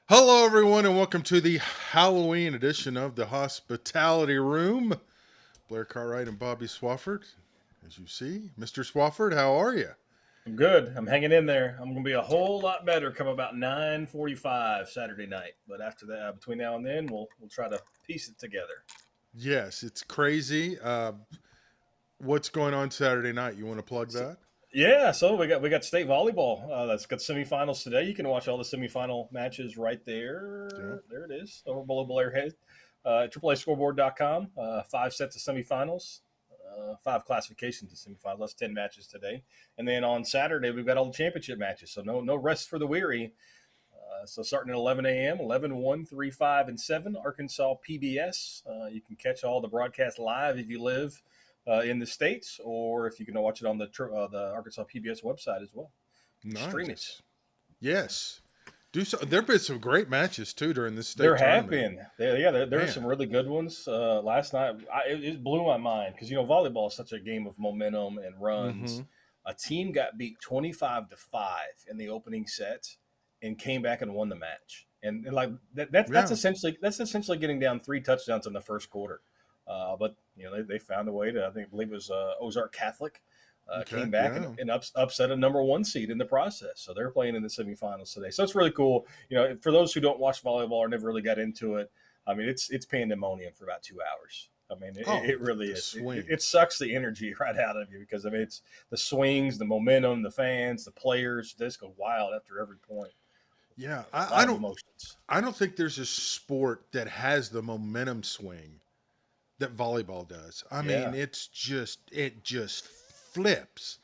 Hello, everyone, and welcome to the Halloween edition of the Hospitality Room. Blair Cartwright and Bobby Swofford. As you see, Mr. Swofford, how are you? I'm good. I'm hanging in there. I'm going to be a whole lot better come about 9:45 Saturday night. But after that, between now and then, we'll try to piece it together. Yes, it's crazy. What's going on Saturday night? You want to plug So, that? yeah, so we got state volleyball. That's got semifinals today. You can watch all the semifinal matches right Yeah. there. There it is, over below Blair Head. AAAscoreboard.com. 5 sets of semifinals. Five classifications to semifinals. That's 10 matches today. And then on Saturday, we've got all the championship matches. So no rest for the weary. So starting at 11 a.m., 11, 1, 3, 5, and 7, Arkansas PBS. You can catch all the broadcast live if you live in the States, or if you can watch it on the Arkansas PBS website as well. Stream it. Nice. Yes. Do so. There have been some great matches too during this There state have tournament. been. There are Man. some really good ones. Last night, it blew my mind because, volleyball is such a game of momentum and Mm-hmm. runs. A team got beat 25-5 in the opening set and came back and won the match. And like that's Yeah. essentially getting down 3 touchdowns in the first quarter. But they found a way to, I believe it was Ozark Catholic, Okay. came back and, Yeah. upset a number one seed in the process. So they're playing in the semifinals today. So it's really cool. For those who don't watch volleyball or never really got into it, I mean, it's pandemonium for about 2 hours. I mean, Oh, it really the is. It swings. sucks the energy right out of you because, I mean, it's the swings, the momentum, the fans, the players. They just go wild after every point. Yeah. A I lot of don't. emotions. I don't think there's a sport that has the momentum swing that volleyball does. I mean, Yeah. it just flips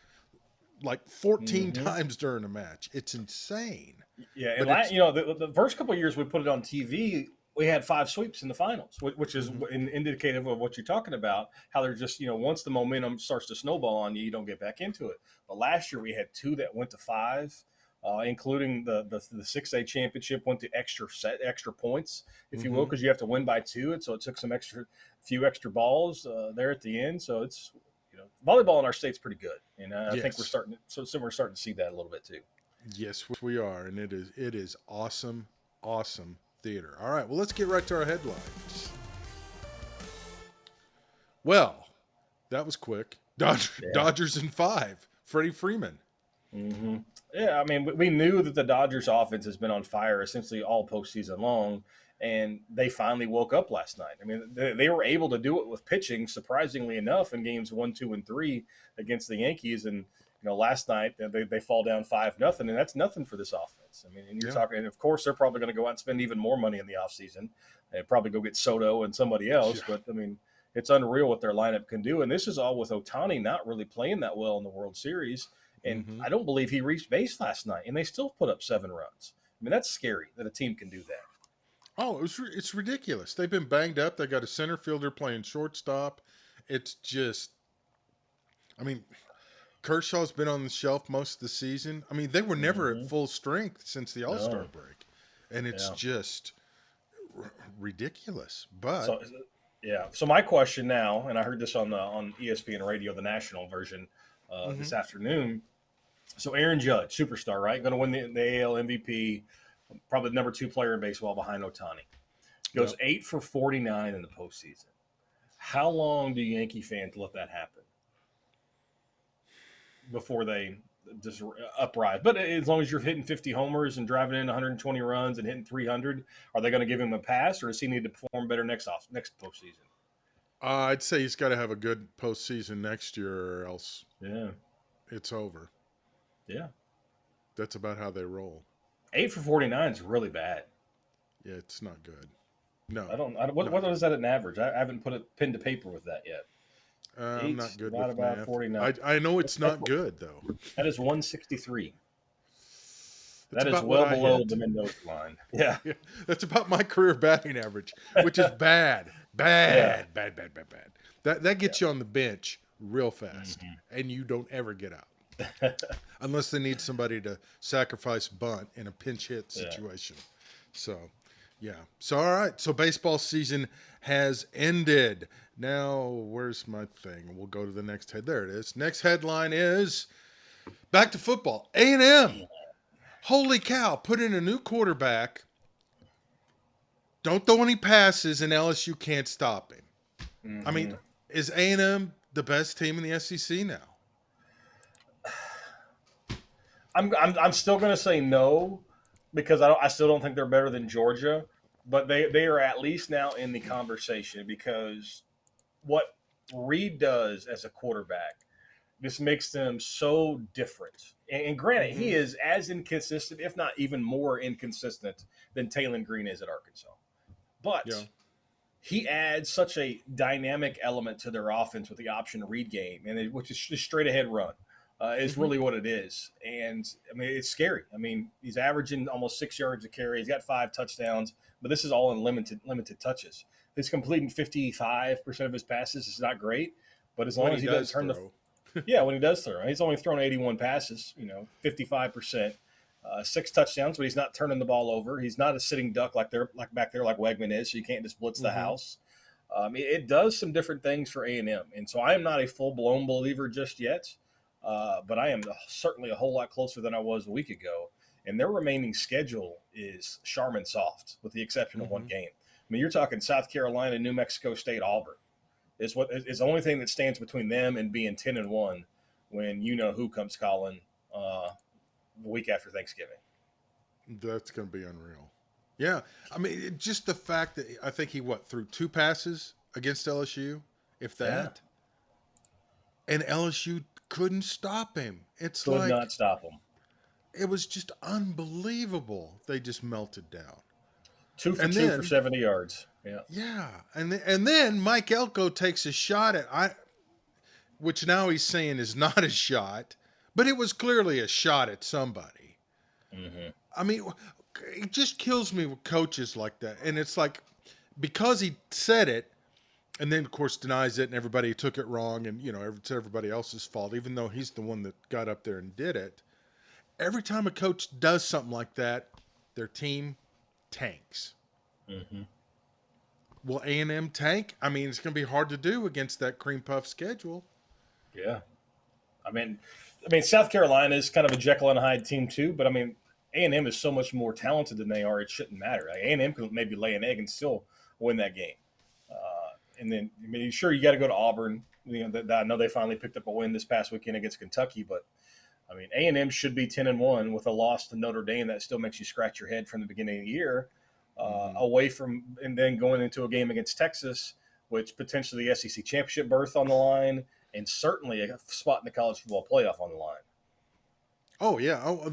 like 14 Hmm. times during a match. It's insane. Yeah, and But it's the first couple of years we put it on TV, we had 5 sweeps in the finals, which is mhm. indicative of what you're talking about. How they're just, once the momentum starts to snowball on you, you don't get back into it. But last year we had two that went to five, including the 6A championship went to extra points, if you will, Mhm. because you have to win by two, and so it took few extra balls there at the end. So it's volleyball in our state's pretty good, and I think Yes. we're starting to see that a little bit too. Yes, we are, and it is awesome, awesome theater. All right, well, let's get right to our headlines. Well, that was quick. Yeah. Dodgers in 5. Freddie Freeman. Hmm. Yeah, I mean, we knew that the Dodgers' offense has been on fire essentially all postseason long, and they finally woke up last night. I mean, they were able to do it with pitching, surprisingly enough, in games 1, 2, and 3 against the Yankees. And last night they fall down 5-0, and that's nothing for this offense. I mean, and you're Yeah. talking, and of course they're probably going to go out and spend even more money in the offseason and probably go get Soto and somebody else. Yeah. But I mean, it's unreal what their lineup can do, and this is all with Otani not really playing that well in the World Series. And Mhm. I don't believe he reached base last night, and they still put up 7 runs. I mean, that's scary that a team can do that. Oh, it's ridiculous. They've been banged up. They got a center fielder playing shortstop. It's just I mean, Kershaw's been on the shelf most of the season. I mean, they were never at Hmm. full strength since the All Star No, break, and it's yeah. just ridiculous. But So, yeah. So my question now, and I heard this on ESPN Radio, the national version, this mhm, afternoon. So Aaron Judge, superstar, right? Going to win the AL MVP, probably the number two player in baseball behind Otani. Goes yep. 8 for 49 in the postseason. How long do Yankee fans let that happen before they just uprise? But as long as you're hitting 50 homers and driving in 120 runs and hitting 300, are they going to give him a pass, or does he need to perform better next postseason? I'd say he's got to have a good postseason next year, or else Yeah, it's over. yeah. That's about how they roll. 8 for 49 is really bad. Yeah, it's not good. No, I don't not what good. is that an average? I haven't put a pen to paper with that yet. I'm Eight not good divided with by math. 49. I know it's That's not good though. that is 163. It's That is about what well I below hit. the Mendoza line. Yeah, Yeah, that's about my career batting average, which is bad, yeah, bad, bad, bad, bad, bad. That yeah. gets you on the bench real fast, Hmm. and you don't ever get out unless they need somebody to sacrifice bunt in a pinch hit Yeah. situation. So, yeah. So all right. So baseball season has ended. Now, where's my thing? We'll go to the next head. There it is. Next headline is back to football. A&M. Holy cow! Put in a new quarterback don't throw any passes, and LSU can't stop him. I mean, Mm-hmm. is A&M the best team in the SEC now? I'm still going to say no because I still don't think they're better than Georgia, but they are at least now in the conversation because what Reed does as a quarterback just makes them so different. And granted, Mm-hmm. he is as inconsistent, if not even more inconsistent, than Taylor Green is at Arkansas. Yeah. But he adds such a dynamic element to their offense with the option read game, which is just straight ahead run. Is Mm-hmm. really what it is, and I mean it's scary. I mean he's averaging almost 6 yards a carry. He's got 5 touchdowns, but this is all in limited touches. He's completing 55% of his passes. Is not great, but as When long he as he doesn't does turn the throw. yeah, when he does throw, he's only thrown 81 passes. 55%, 6 touchdowns, but he's not turning the ball over. He's not a sitting duck like back there like Wegman is, so you can't just blitz the Mm-hmm. house. It does some different things for A&M, and so I am not a full blown believer just yet, but I am certainly a whole lot closer than I was a week ago. And their remaining schedule is Charmin soft, with the exception of one Mm-hmm. game. I mean, you're talking South Carolina, New Mexico State, Auburn is the only thing that stands between them and being 10-1 when you know who comes calling the week after Thanksgiving. That's going to be unreal. Yeah. I mean, just the fact that I think he, threw 2 passes against LSU, if Yeah, that, and LSU couldn't stop him. It's could like, not stop them. it was just unbelievable. They just melted down. Two for And two for then, 70 yards. Yeah. yeah. And then Mike Elko takes a shot which now he's saying is not a shot, but it was clearly a shot at somebody. Mm-hmm. I mean, it just kills me with coaches like that. And it's like, because he said it, and then of course denies it, and everybody took it wrong, and it's everybody else's fault, even though he's the one that got up there and did it. Every time a coach does something like that, their team tanks. Mm-hmm. Will A&M tank? I mean, it's going to be hard to do against that cream puff schedule. Yeah. I mean, South Carolina is kind of a Jekyll and Hyde team too, but I mean, A&M is so much more talented than they are. It shouldn't matter. Like, A&M could maybe lay an egg and still win that game. And then, I mean, sure, you got to go to Auburn. I know they finally picked up a win this past weekend against Kentucky, but I mean, A&M should be 10-1 with a loss to Notre Dame. That still makes you scratch your head from the beginning of the year. Mm-hmm. Away from, and then going into a game against Texas, which potentially the SEC championship berth on the line, and certainly a spot in the college football playoff on the line. Oh yeah. Oh,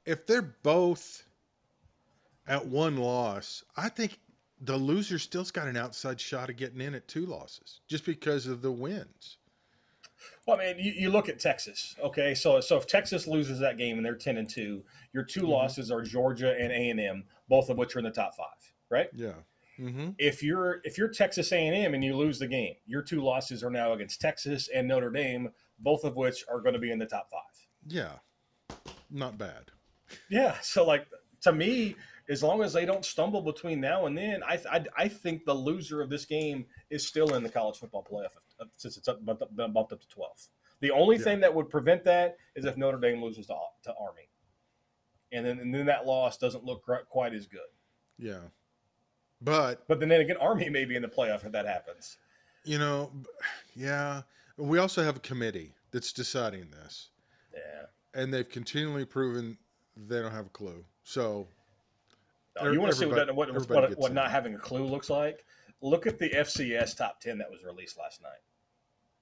if they're both at one loss, I think the loser still's got an outside shot of getting in at 2 losses just because of the wins. Well, I mean, you look at Texas. Okay, so if Texas loses that game and they're 10-2, your two Mm-hmm. losses are Georgia and A&M, both of which are in the top five, right? Yeah. Mm-hmm. If you're Texas A&M and you lose the game, your two losses are now against Texas and Notre Dame, both of which are going to be in the top five. Yeah. Not bad. Yeah, so like to me, as long as they don't stumble between now and then, I think the loser of this game is still in the college football playoff since it's been bumped up to 12. The only Yeah. thing that would prevent that is if Notre Dame loses to Army, and then that loss doesn't look quite as good. Yeah. But, But then again, Army may be in the playoff if that happens. you know, yeah. We also have a committee that's deciding this. Yeah. And they've continually proven they don't have a clue. So You want to see everybody gets what in. not having a clue looks like? Look at the FCS top 10 that was released last night.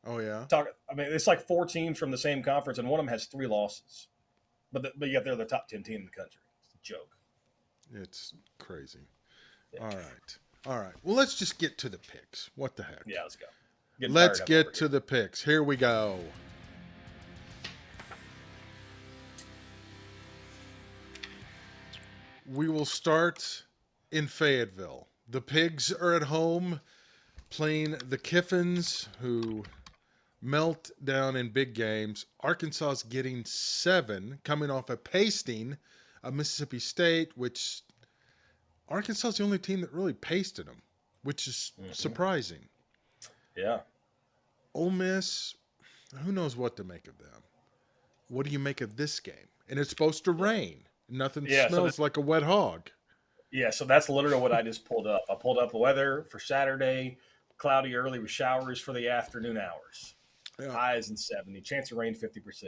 Oh yeah. I mean, it's like 4 teams from the same conference, and one of them has 3 losses. But yet they're the top 10 team in the country. It's a joke. It's crazy. Yeah. All right. All right. Well, let's just get to the picks. What the heck? Yeah, let's go. Let's get to the picks. Here we go. We will start in Fayetteville. The Pigs are at home playing the Kiffins, who melt down in big games. Arkansas is getting 7, coming off a pasting of Mississippi State, which Arkansas is the only team that really pasted them, which is surprising. Yeah. Ole Miss, who knows what to make of them? What do you make of this game? And it's supposed to rain. Nothing smells like a wet hog. Yeah, so that's literally what I just pulled up. I pulled up the weather for Saturday, cloudy early with showers for the afternoon hours. Yeah. Highs in 70, chance of rain 50%.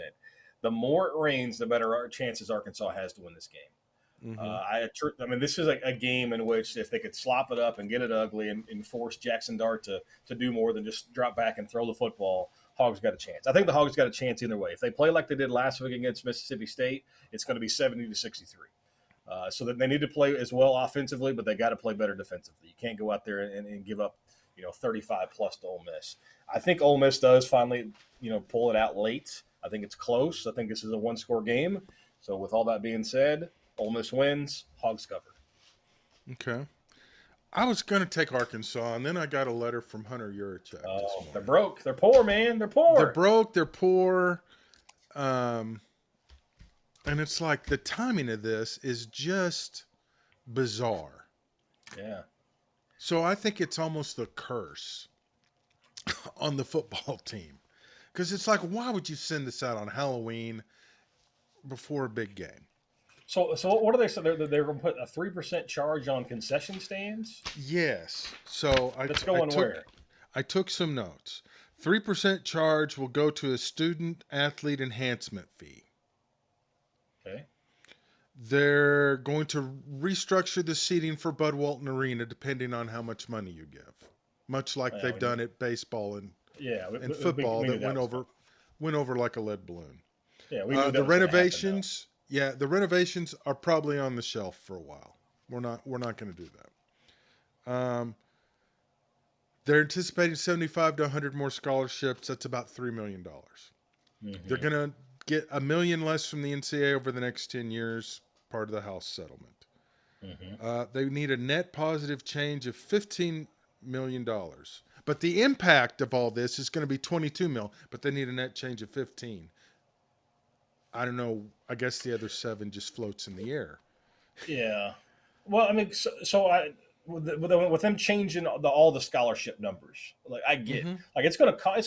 The more it rains, the better our chances Arkansas has to win this game. Mm-hmm. I mean, this is a game in which if they could slop it up and get it ugly and force Jackson Dart to do more than just drop back and throw the football, Hogs got a chance. I think the Hogs got a chance either way. If they play like they did last week against Mississippi State, it's going to be 70-63. So that they need to play as well offensively, but they got to play better defensively. You can't go out there and give up, 35 plus to Ole Miss. I think Ole Miss does finally, pull it out late. I think it's close. I think this is a one-score game. So with all that being said, Ole Miss wins, Hogs cover. Okay. I was going to take Arkansas, and then I got a letter from Hunter Yurachek this Oh, they're morning. broke. They're poor, man. They're They're poor. broke. They're poor. Um, and it's like the timing of this is just bizarre. Yeah. So I think it's almost a curse on the football team. Because it's like, why would you send this out on Halloween before a big game? So what are they? So they're going to put a 3% charge on concession stands. Yes. So That's going where? I took some notes. 3% charge will go to a student athlete enhancement fee. Okay. They're going to restructure the seating for Bud Walton Arena depending on how much money you give. Much like they've done at baseball and football we knew that that went over like a lead balloon. Yeah, we knew that The was going to happen. the renovations are probably on the shelf for a while. We're not going to do that. They're anticipating 75 to 100 more scholarships. That's about $3 million. Mm-hmm. They're going to get $1 million less from the NCAA over the next 10 years, part of the House settlement. Mm-hmm. They need a net positive change of $15 million. But the impact of all this is going to be $22 million, but they need a net change of 15. I don't know. I guess the other 7 just floats in the air. Yeah. Well, I mean, with them changing all the scholarship numbers, like I get, Mm-hmm. like it's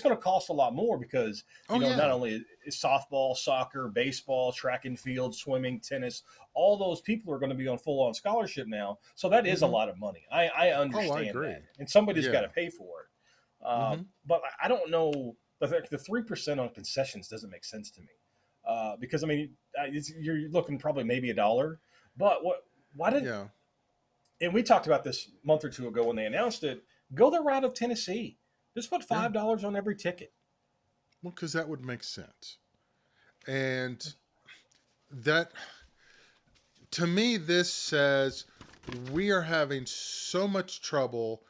gonna cost a lot more because Oh, not yeah. only is softball, soccer, baseball, track and field, swimming, tennis, all those people are going to be on full on scholarship now. So that is a Mm-hmm. lot of money. I Oh, I understand agree. that, and somebody's got Yeah. to pay for it. Mm-hmm. But I don't know. The 3% on concessions doesn't make sense to me because I mean you're looking probably maybe $1, but what? Why did Yeah. and we talked about this a month or two ago when they announced it. Go the route of Tennessee. Just put Yeah. $5 on every ticket. Well, because that would make sense. And that, to me, this says we are having so much trouble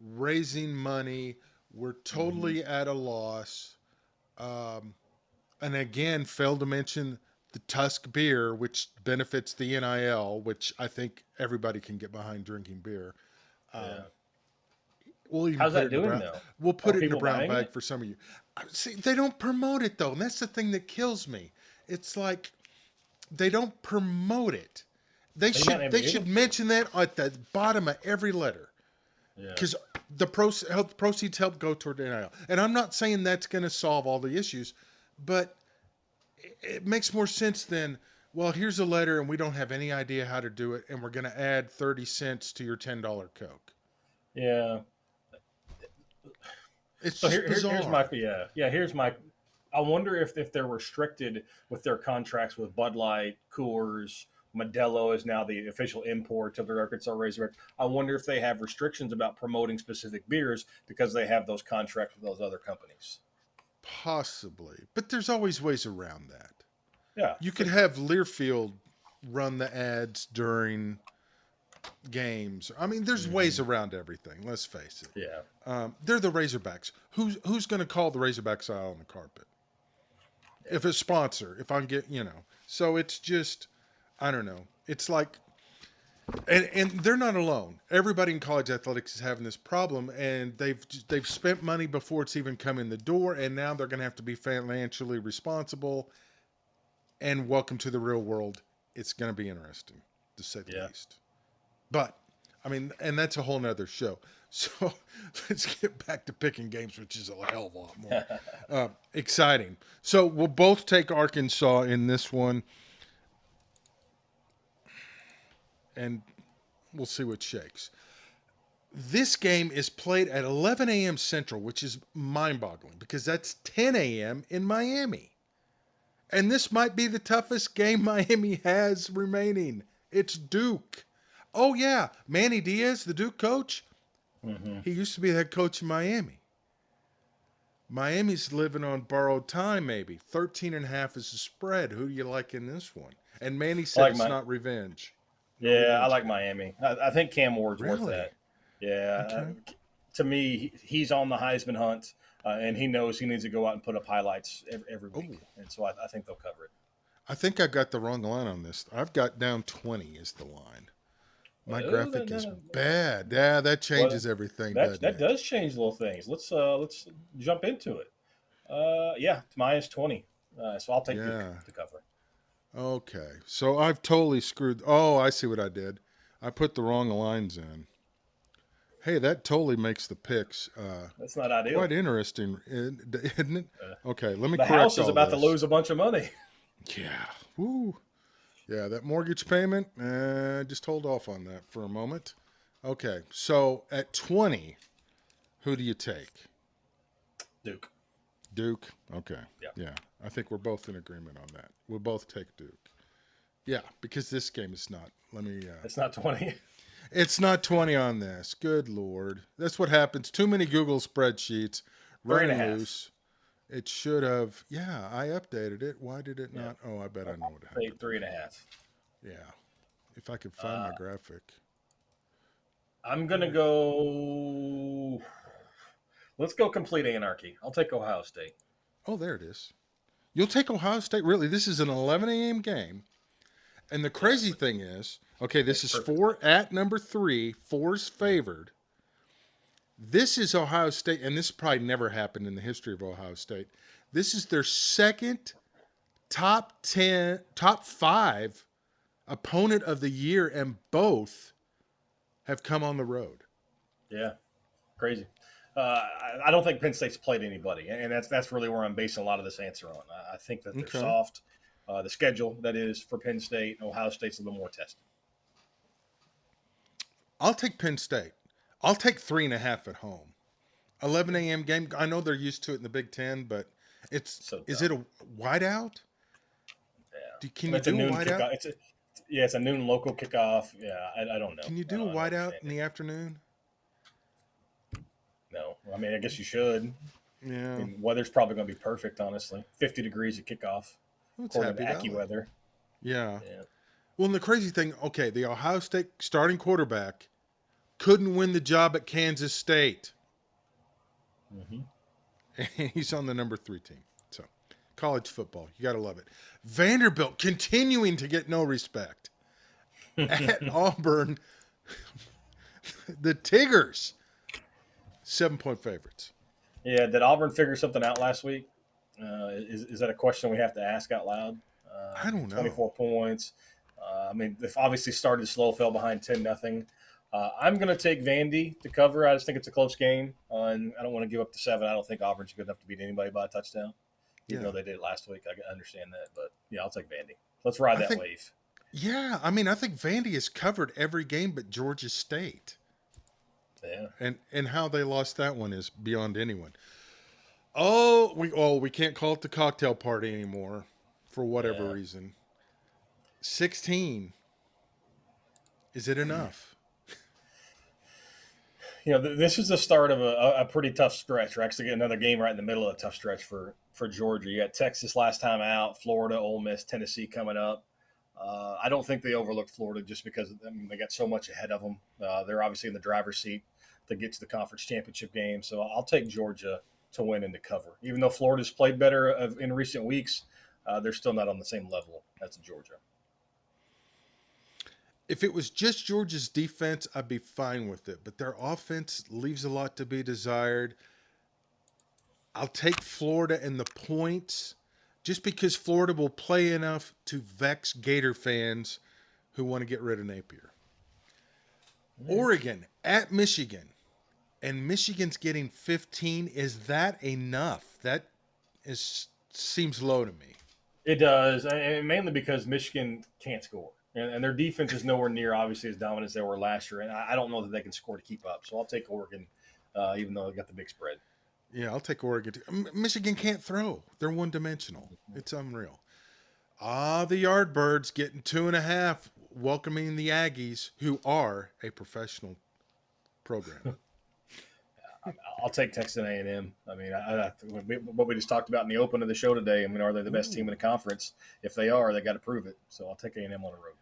raising money. We're Mm-hmm. totally at a loss. Um, and again, failed to mention the Tusk beer, which benefits the NIL, which I think everybody can get behind drinking beer. Yeah. Um, we'll even How's put that it in a doing brown. though? We'll Are put it in a people brown buying bag it? for some of you. See, they don't promote it though, and that's the thing that kills me. It's like they don't promote it. They They might should not they be should able to. mention that at the bottom of every letter Yeah. because the proceeds help go toward NIL. And I'm not saying that's going to solve all the issues, but it makes more sense than, well, here's a letter and we don't have any idea how to do it, and we're going to add 30 cents to your $10 Coke. Yeah. It's So just here's my bizarre. here's my. I wonder if they're restricted with their contracts with Bud Light, Coors, Modelo is now the official import of the Arkansas Razorbacks. I wonder if they have restrictions about promoting specific beers because they have those contracts with those other companies. Possibly. But there's always ways around that. Yeah, You for could sure. have Learfield run the ads during games. I mean, there's ways Hmm. around everything. Let's face it. Yeah, They're the Razorbacks. Who's going to call the Razorbacks out on the carpet? If a sponsor, if I'm so it's just, I don't know. It's like, and they're not alone. Everybody in college athletics is having this problem, and they've spent money before it's even come in the door, and now they're going to have to be financially responsible. And welcome to the real world. It's going to be interesting, to say the yeah. least. But I mean, and that's a whole nother show. So let's get back to picking games, which is a hell of a lot more exciting. So we'll both take Arkansas in this one, and we'll see what shakes. This game is played at 11 a.m. Central, which is mind-boggling because that's 10 a.m. in Miami. And this might be the toughest game Miami has remaining. It's Duke. Oh, yeah. Manny Diaz, the Duke coach, Mm-hmm. he used to be the head coach in Miami. Miami's living on borrowed time, maybe. 13.5 is the spread. Who do you like in this one? And Manny I said like it's my not revenge. No Yeah, I revenge like game. Miami. I think Cam Ward's worth Really? that. Yeah, Okay. to me, he's on the Heisman hunt, and he knows he needs to go out and put up highlights every Oh, week, and so I think they'll cover it. I think I got the wrong line on this. I've got down 20 is the line. My Oh, graphic is bad. Yeah, that well, changes everything, that doesn't that it? does change little things. Let's jump into it. Yeah, it's minus 20. So I'll take Duke Yeah. to cover. Okay. So I've totally screwed. Oh, I see what I did. I put the wrong lines in. Hey, that totally makes the picks That's not ideal. quite interesting, isn't it? Uh, Okay, let me the correct house is all about to this. lose a bunch of money. Yeah. Woo. Yeah, that mortgage payment, just hold off on that for a moment. Okay, so at 20, who do you take? Duke. Duke? Okay. Yeah, Yeah, I think we're both in agreement on that. We'll both take Duke. Yeah, because this game is not. Let me. it's not 20. It's not 20 on this. Good Lord. That's what happens. Too many Google spreadsheets Three and a running half. loose. It should have. Yeah, I updated it. Why did it Yeah, not? Oh, I bet I know what I'll take happened. three and a half. Yeah, if I could find Uh, my graphic. I'm gonna go. Let's go complete anarchy. I'll take Ohio State. Oh, there it is. You'll take Ohio State? Really? This is an 11 a.m. game. And the Yeah, crazy which thing is, okay, this makes is perfect four sense. at number three. Four's favored. This is Ohio State, and this probably never happened in the history of Ohio State. This is their second top 10, top five opponent of the year, and both have come on the road. Yeah, crazy. I don't think Penn State's played anybody, and that's really where I'm basing a lot of this answer on. I think that they're Okay. soft. The schedule that is for Penn State, Ohio State's a little more tested. I'll take Penn State. I'll take 3.5 at home. 11 a.m. game. I know they're used to it in the Big Ten, but So is it dumb. a whiteout? Yeah, Can and you it's a do a noon whiteout? kickoff. It's a noon local kickoff. Yeah, I don't know. Can you I do a don't, I don't whiteout understand in it. the afternoon? No, I mean I guess you should. I Yeah. mean, weather's probably going to be perfect, honestly. 50 degrees at kickoff, Well, it's according to Happy Valley. AccuWeather. Yeah. Yeah. Well, and the crazy thing, okay, the Ohio State starting quarterback couldn't win the job at Kansas State. Mm-hmm. He's on the number 3 team. So, college football, you got to love it. Vanderbilt continuing to get no respect. At Auburn, the Tigers, 7-point favorites. Yeah, did Auburn figure something out last week? Is that a question we have to ask out loud? I don't know. 24 points. I mean, they've obviously started slow, fell behind 10-0. I'm going to take Vandy to cover. I just think it's a close game, and I don't want to give up the 7. I don't think Auburn's good enough to beat anybody by a touchdown, even Yeah. though they did it last week. I understand that, but yeah, I'll take Vandy. Let's ride I that think, wave. yeah, I mean, I think Vandy has covered every game but Georgia State. Yeah. And how they lost that one is beyond anyone. Oh, we can't call it the cocktail party anymore for whatever Yeah. reason. 16. Is it enough? This is the start of a pretty tough stretch. We're actually getting another game right in the middle of a tough stretch for Georgia. You got Texas last time out, Florida, Ole Miss, Tennessee coming up. I don't think they overlooked Florida just because they got so much ahead of them. They're obviously in the driver's seat to get to the conference championship game. So I'll take Georgia to win and to cover. Even though Florida's played better in recent weeks, they're still not on the same level as Georgia. If it was just Georgia's defense, I'd be fine with it. But their offense leaves a lot to be desired. I'll take Florida and the points just because Florida will play enough to vex Gator fans who want to get rid of Napier. Yeah. Oregon at Michigan, and Michigan's getting 15. Is that enough? That is seems low to me. It does, and mainly because Michigan can't score. And their defense is nowhere near obviously as dominant as they were last year, and I don't know that they can score to keep up. So I'll take Oregon, even though they got the big spread. Yeah, I'll take Oregon. Michigan can't throw. They're one dimensional. It's unreal. The Yardbirds getting 2.5, welcoming the Aggies, who are a professional program. I'll take Texas A&M. I mean, what we just talked about in the open of the show today. I mean, are they the best team in the conference? If they are, they got to prove it. So I'll take A&M on the road.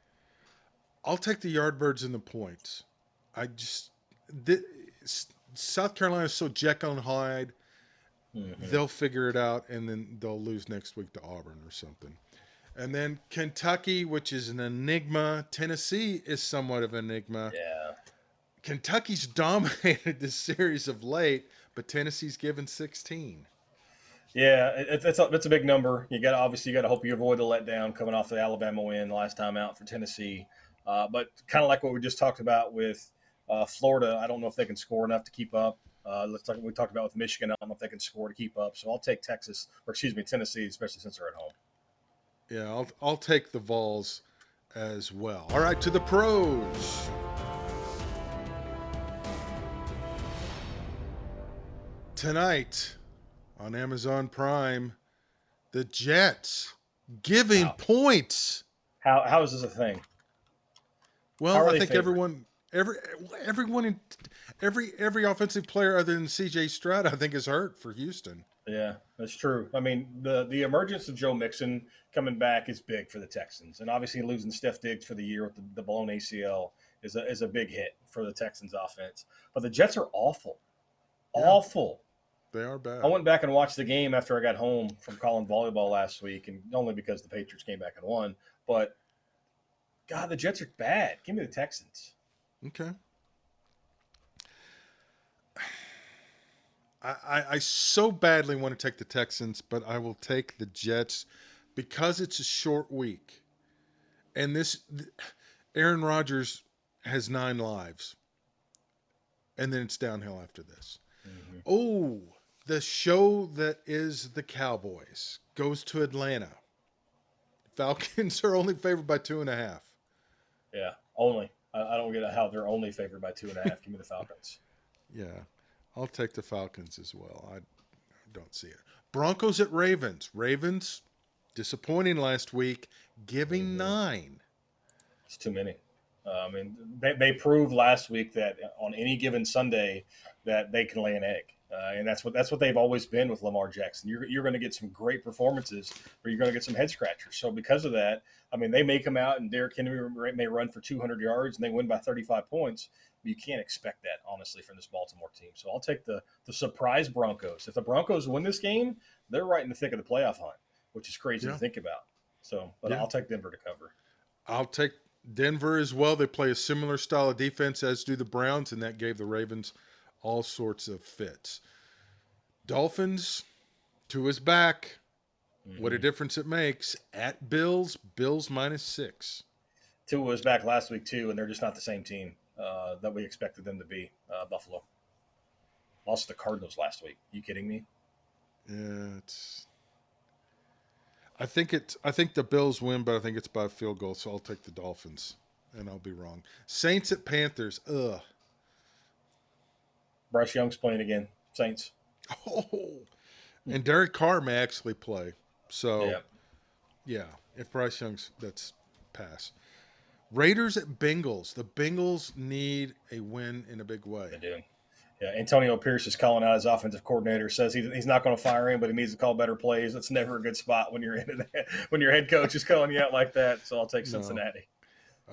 I'll take the Yardbirds in the points. I just th- South Carolina is so Jekyll and Hyde. Mm-hmm. They'll figure it out, and then they'll lose next week to Auburn or something. And then Kentucky, which is an enigma. Tennessee is somewhat of an enigma. Yeah. Kentucky's dominated this series of late, but Tennessee's given 16. Yeah, it's a big number. You got to hope you avoid the letdown coming off the Alabama win last time out for Tennessee. But kind of like what we just talked about with Florida, I don't know if they can score enough to keep up. We talked about with Michigan. I don't know if they can score to keep up. So I'll take Tennessee, especially since they're at home. Yeah, I'll take the Vols as well. All right, to the pros. Tonight on Amazon Prime, the Jets giving Wow. points. How is this a thing? How Well, are I they think favored? every offensive player other than C.J. Stroud, I think, is hurt for Houston. Yeah, that's true. I mean, the emergence of Joe Mixon coming back is big for the Texans, and obviously losing Steph Diggs for the year with the blown ACL is a big hit for the Texans offense. But the Jets are awful, Yeah, awful. they are I bad. went back and watched the game after I got home from calling volleyball last week, and only because the Patriots came back and won. But God, the Jets are bad. Give me the Texans. Okay. I so badly want to take the Texans, but I will take the Jets because it's a short week. And Aaron Rodgers has 9 lives, and then it's downhill after this. Mm-hmm. Oh, the show that is the Cowboys goes to Atlanta. Falcons are only favored by 2.5. Yeah, only. I don't get how they're only favored by 2.5. Give me the Falcons. Yeah, I'll take the Falcons as well. I don't see it. Broncos at Ravens. Ravens disappointing last week, giving Mm-hmm. 9. It's too many. I mean, they proved last week that on any given Sunday that they can lay an egg, and that's what they've always been with Lamar Jackson. You're going to get some great performances, or you're going to get some head scratchers. So because of that, I mean, they may come out and Derrick Henry may run for 200 yards and they win by 35 points. But you can't expect that honestly from this Baltimore team. So I'll take the surprise Broncos. If the Broncos win this game, they're right in the thick of the playoff hunt, which is crazy to Yeah, think about. So, but yeah. I'll take Denver to cover. I'll take Denver as well. They play a similar style of defense as do the Browns, and that gave the Ravens all sorts of fits. Dolphins, Tua's back. What a Mm-hmm. difference it makes. At Bills, Bills -6. Tua was back last week too, and they're just not the same team that we expected them to be. Buffalo lost to the Cardinals last week. You kidding me? Yeah, it's. I think the Bills win, but I think it's by a field goal, so I'll take the Dolphins, and I'll be wrong. Saints at Panthers. Ugh. Bryce Young's playing again. Saints. Oh, and Derek Carr may actually play. So Yeah, yeah, if Bryce Young's that's pass. Raiders at Bengals. The Bengals need a win in a big way. they do. Yeah, Antonio Pierce is calling out his offensive coordinator. Says he's not going to fire him, but he needs to call better plays. That's never a good spot when you're in it, when your head coach is calling you out like that. So I'll take No. Cincinnati.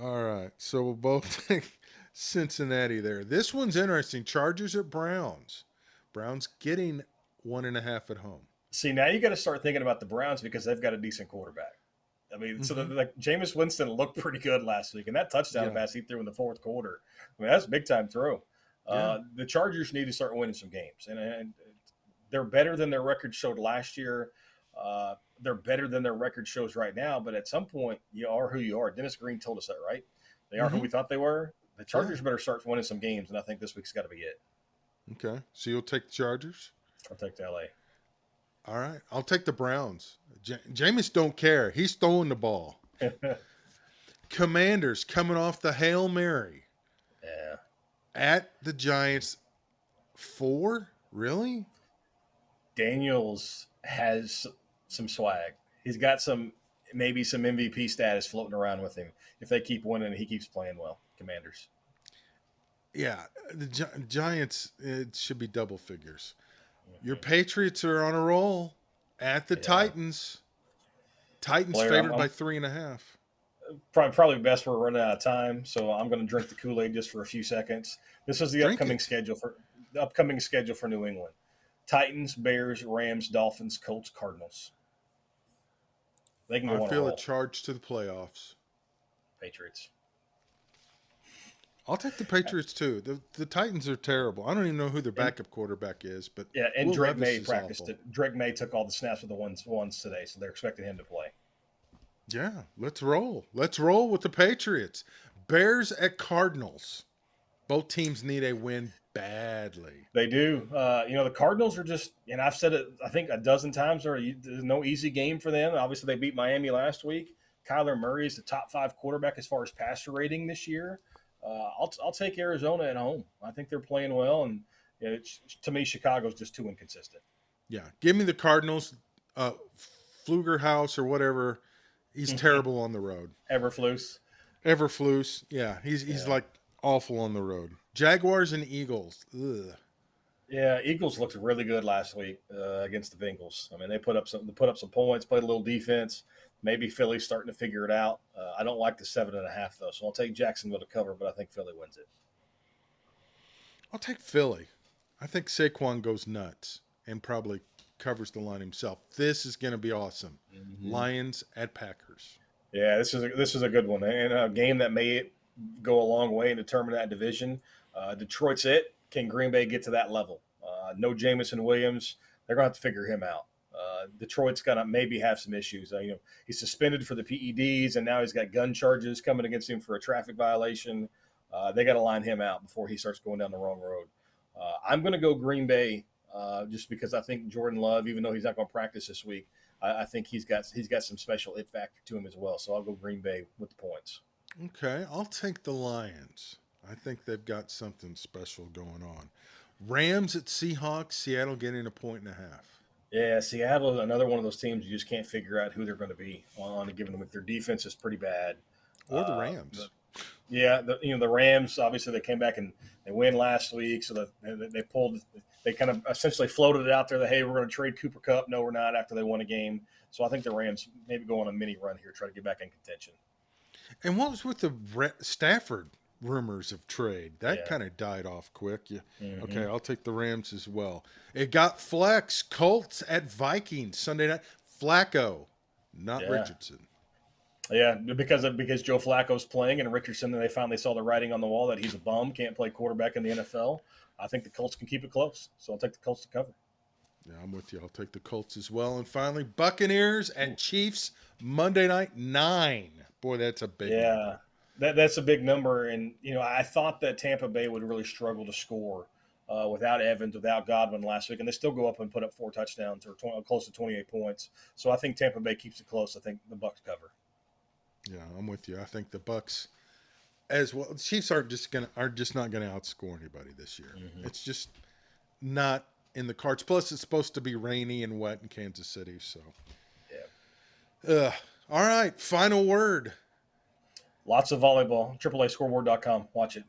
All right. So we'll both take Cincinnati there. This one's interesting. Chargers at Browns. Browns getting 1.5 at home. See, now you got to start thinking about the Browns because they've got a decent quarterback. I mean, so Mm-hmm. like Jameis Winston looked pretty good last week, and that touchdown Yeah. pass he threw in the fourth quarter, I mean, that's a big time throw. Yeah. The Chargers need to start winning some games, and they're better than their record showed last year. They're better than their record shows right now, but at some point, you are who you are. Dennis Green told us that, right? They are who Mm-hmm. we thought they were. The Yeah. Chargers better start winning some games, and I think this week's got to be it. Okay. So you'll take the Chargers? I'll take the LA. All right. I'll take the Browns. Jameis don't care. He's throwing the ball. Commanders coming off the Hail Mary Yeah. at the Giants. 4? Really? Daniels has some swag. He's got maybe some MVP status floating around with him. If they keep winning, he keeps playing well. Commanders. Yeah, the Giants, it should be double figures. Your Mm-hmm. Patriots are on a roll at the Yeah. Titans. Titans Blair, favored by 3.5. probably best we're running out of time, so I'm going to drink the Kool-Aid just for a few seconds. This is the Drink it. upcoming schedule for New England: Titans, Bears, Rams, Dolphins, Colts, Cardinals. They can I go on a feel a roll. charge to the playoffs. Patriots. I'll take the Patriots too. The Titans are terrible. I don't even know who their And backup quarterback is, but yeah, and Will Drake Levis May is practiced awful. it. Drake May took all the snaps with the ones today, so they're expecting him to play. Yeah, let's roll. Let's roll with the Patriots. Bears at Cardinals. Both teams need a win badly. They do. The Cardinals are just, and I've said it, I think a dozen times, there's no easy game for them. Obviously, they beat Miami last week. Kyler Murray is the top 5 quarterback as far as passer rating this year. I'll take Arizona at home. I think they're playing well, and to me, Chicago's just too inconsistent. Yeah, give me the Cardinals. Fluger House or whatever. He's terrible on the road. Eberflus. Everflus. Yeah, he's Yeah. like awful on the road. Jaguars and Eagles. Ugh. Yeah, Eagles looked really good last week against the Bengals. I mean, they put up some points, played a little defense. Maybe Philly's starting to figure it out. I don't like the 7.5 though, so I'll take Jacksonville to cover, but I think Philly wins it. I'll take Philly. I think Saquon goes nuts and probably covers the line himself. This is going to be awesome. Mm-hmm. Lions at Packers. Yeah, this is a good one, and a game that may go a long way and determine that division. Detroit's it. Can Green Bay get to that level? No Jamison Williams. They're going to have to figure him out. Detroit's going to maybe have some issues. He's suspended for the PEDs, and now he's got gun charges coming against him for a traffic violation. They got to line him out before he starts going down the wrong road. I'm going to go Green Bay just because I think Jordan Love, even though he's not going to practice this week, I think he's got some special it factor to him as well. So I'll go Green Bay with the points. Okay, I'll take the Lions. I think they've got something special going on. Rams at Seahawks. Seattle getting 1.5 points. Yeah, Seattle is another one of those teams you just can't figure out who they're going to be on a given week. Their defense is pretty bad. Or the Rams. The Rams, obviously they came back and they win last week, so they kind of essentially floated it out there that, hey, we're going to trade Cooper Kupp. No, we're not, after they won a game. So I think the Rams maybe go on a mini run here, try to get back in contention. And what was with the Stafford rumors of trade? That kind of died off quick. Yeah. Mm-hmm. Okay, I'll take the Rams as well. It got flex. Colts at Vikings Sunday night. Flacco, not Richardson. Yeah, because Joe Flacco's playing and Richardson, and they finally saw the writing on the wall that he's a bum, can't play quarterback in the NFL. I think the Colts can keep it close, so I'll take the Colts to cover. Yeah, I'm with you. I'll take the Colts as well. And finally, Buccaneers and Chiefs Monday night 9. Boy, that's a big number. That's a big number, and I thought that Tampa Bay would really struggle to score without Evans, without Godwin last week, and they still go up and put up 4 touchdowns or close to 28 points. So I think Tampa Bay keeps it close. I think the Bucs cover. Yeah, I'm with you. I think the Bucs as well. The Chiefs are just not gonna outscore anybody this year. Mm-hmm. It's just not in the cards. Plus, it's supposed to be rainy and wet in Kansas City. So, yeah. All right. Final word. Lots of volleyball. AAAscoreboard.com. Watch it.